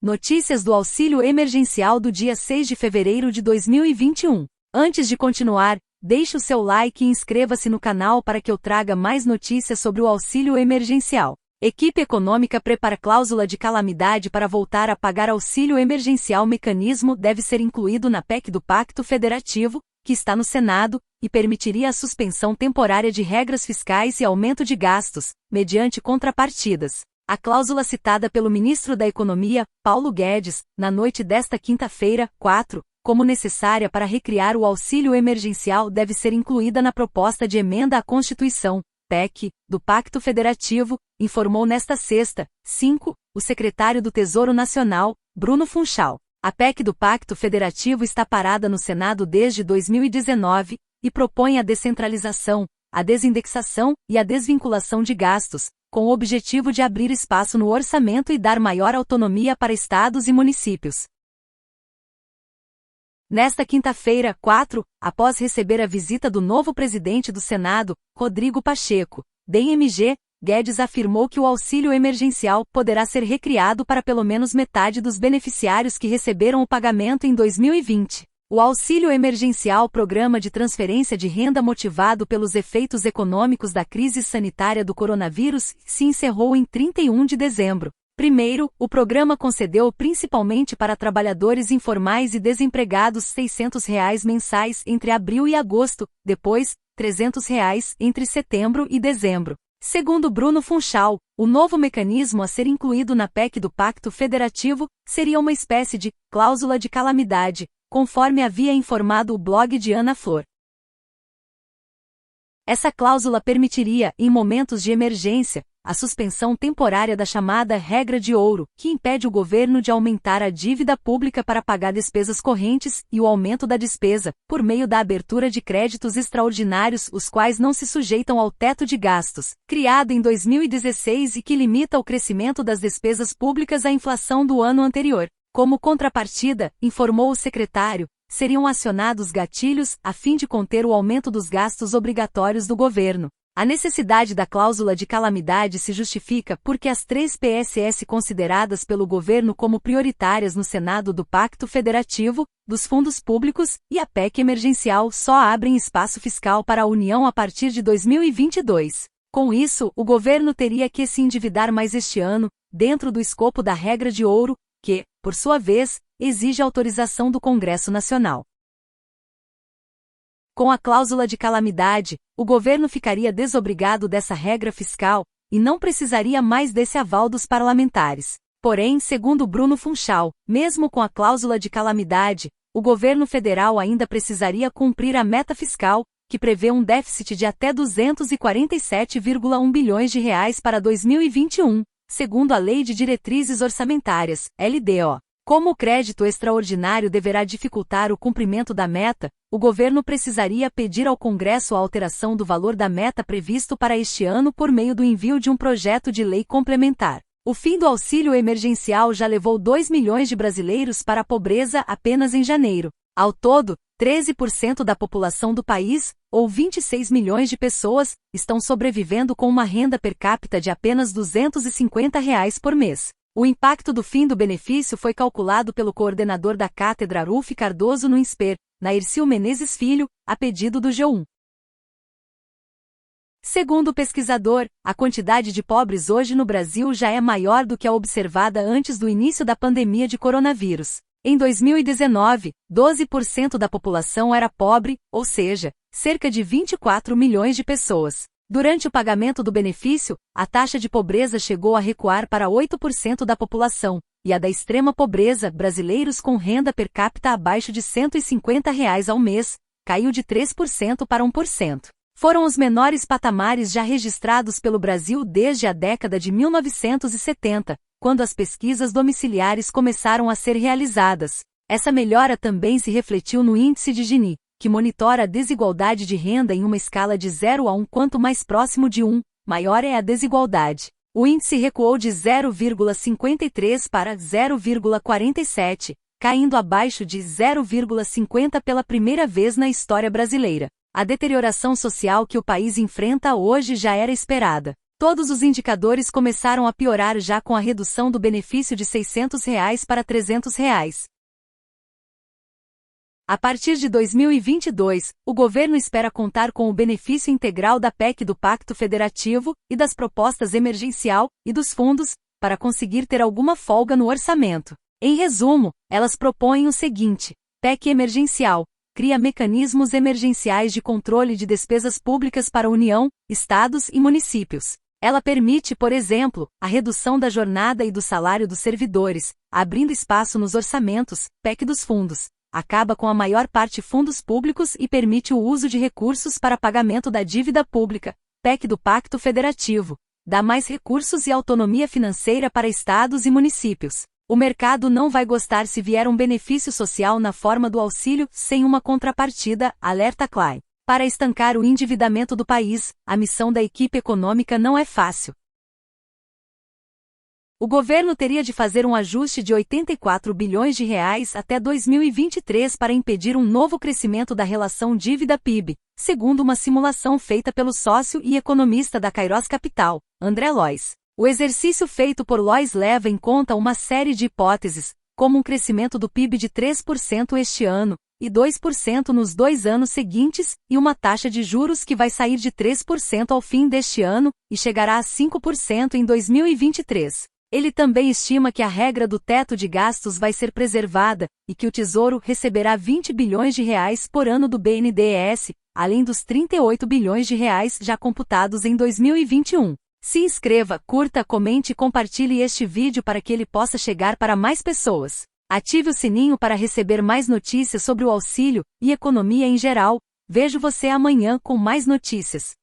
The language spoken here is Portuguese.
Notícias do auxílio emergencial do dia 6 de fevereiro de 2021. Antes de continuar, deixe o seu like e inscreva-se no canal para que eu traga mais notícias sobre o auxílio emergencial. Equipe econômica prepara cláusula de calamidade para voltar a pagar auxílio emergencial. Mecanismo deve ser incluído na PEC do Pacto Federativo, que está no Senado, e permitiria a suspensão temporária de regras fiscais e aumento de gastos, mediante contrapartidas. A cláusula citada pelo ministro da Economia, Paulo Guedes, na noite desta quinta-feira, 4, como necessária para recriar o auxílio emergencial deve ser incluída na proposta de emenda à Constituição, PEC, do Pacto Federativo, informou nesta sexta, 5, o secretário do Tesouro Nacional, Bruno Funchal. A PEC do Pacto Federativo está parada no Senado desde 2019 e propõe a descentralização, a desindexação e a desvinculação de gastos, com o objetivo de abrir espaço no orçamento e dar maior autonomia para estados e municípios. Nesta quinta-feira, 4, após receber a visita do novo presidente do Senado, Rodrigo Pacheco, DMG, Guedes afirmou que o auxílio emergencial poderá ser recriado para pelo menos metade dos beneficiários que receberam o pagamento em 2020. O auxílio emergencial, programa de transferência de renda motivado pelos efeitos econômicos da crise sanitária do coronavírus, se encerrou em 31 de dezembro. Primeiro, o programa concedeu principalmente para trabalhadores informais e desempregados R$ 600 mensais entre abril e agosto, depois, R$ 300 entre setembro e dezembro. Segundo Bruno Funchal, o novo mecanismo a ser incluído na PEC do Pacto Federativo seria uma espécie de cláusula de calamidade, conforme havia informado o blog de Ana Flor. Essa cláusula permitiria, em momentos de emergência, a suspensão temporária da chamada regra de ouro, que impede o governo de aumentar a dívida pública para pagar despesas correntes e o aumento da despesa, por meio da abertura de créditos extraordinários, os quais não se sujeitam ao teto de gastos, criado em 2016 e que limita o crescimento das despesas públicas à inflação do ano anterior. Como contrapartida, informou o secretário, seriam acionados gatilhos a fim de conter o aumento dos gastos obrigatórios do governo. A necessidade da cláusula de calamidade se justifica porque as 3 PSS consideradas pelo governo como prioritárias no Senado do Pacto Federativo, dos fundos públicos, e a PEC emergencial só abrem espaço fiscal para a União a partir de 2022. Com isso, o governo teria que se endividar mais este ano, dentro do escopo da regra de ouro, que, por sua vez, exige autorização do Congresso Nacional. Com a cláusula de calamidade, o governo ficaria desobrigado dessa regra fiscal, e não precisaria mais desse aval dos parlamentares. Porém, segundo Bruno Funchal, mesmo com a cláusula de calamidade, o governo federal ainda precisaria cumprir a meta fiscal, que prevê um déficit de até R$ 247,1 bilhões para 2021, segundo a Lei de Diretrizes Orçamentárias, LDO. Como o crédito extraordinário deverá dificultar o cumprimento da meta, o governo precisaria pedir ao Congresso a alteração do valor da meta previsto para este ano por meio do envio de um projeto de lei complementar. O fim do auxílio emergencial já levou 2 milhões de brasileiros para a pobreza apenas em janeiro. Ao todo, 13% da população do país, ou 26 milhões de pessoas, estão sobrevivendo com uma renda per capita de apenas R$ 250 por mês. O impacto do fim do benefício foi calculado pelo coordenador da Cátedra Arulf Cardoso no INSPER, Naircio Menezes Filho, a pedido do G1. Segundo o pesquisador, a quantidade de pobres hoje no Brasil já é maior do que a observada antes do início da pandemia de coronavírus. Em 2019, 12% da população era pobre, ou seja, cerca de 24 milhões de pessoas. Durante o pagamento do benefício, a taxa de pobreza chegou a recuar para 8% da população, e a da extrema pobreza, brasileiros com renda per capita abaixo de R$ 150 ao mês, caiu de 3% para 1%. Foram os menores patamares já registrados pelo Brasil desde a década de 1970, quando as pesquisas domiciliares começaram a ser realizadas. Essa melhora também se refletiu no índice de Gini, que monitora a desigualdade de renda em uma escala de 0 a 1. Quanto mais próximo de 1, maior é a desigualdade. O índice recuou de 0,53 para 0,47, caindo abaixo de 0,50 pela primeira vez na história brasileira. A deterioração social que o país enfrenta hoje já era esperada. Todos os indicadores começaram a piorar já com a redução do benefício de R$ 600 para R$ 300. A partir de 2022, o governo espera contar com o benefício integral da PEC do Pacto Federativo e das propostas emergencial e dos fundos, para conseguir ter alguma folga no orçamento. Em resumo, elas propõem o seguinte: PEC emergencial cria mecanismos emergenciais de controle de despesas públicas para a União, estados e municípios. Ela permite, por exemplo, a redução da jornada e do salário dos servidores, abrindo espaço nos orçamentos. PEC dos fundos acaba com a maior parte fundos públicos e permite o uso de recursos para pagamento da dívida pública. PEC do Pacto Federativo dá mais recursos e autonomia financeira para estados e municípios. O mercado não vai gostar se vier um benefício social na forma do auxílio sem uma contrapartida, alerta Klein. Para estancar o endividamento do país, a missão da equipe econômica não é fácil. O governo teria de fazer um ajuste de R$ 84 bilhões até 2023 para impedir um novo crescimento da relação dívida-PIB, segundo uma simulação feita pelo sócio e economista da Kairos Capital, André Lois. O exercício feito por Lois leva em conta uma série de hipóteses, como um crescimento do PIB de 3% este ano, e 2% nos 2 anos seguintes, e uma taxa de juros que vai sair de 3% ao fim deste ano, e chegará a 5% em 2023. Ele também estima que a regra do teto de gastos vai ser preservada, e que o Tesouro receberá R$ 20 bilhões por ano do BNDES, além dos R$ 38 bilhões já computados em 2021. Se inscreva, curta, comente e compartilhe este vídeo para que ele possa chegar para mais pessoas. Ative o sininho para receber mais notícias sobre o auxílio e economia em geral. Vejo você amanhã com mais notícias.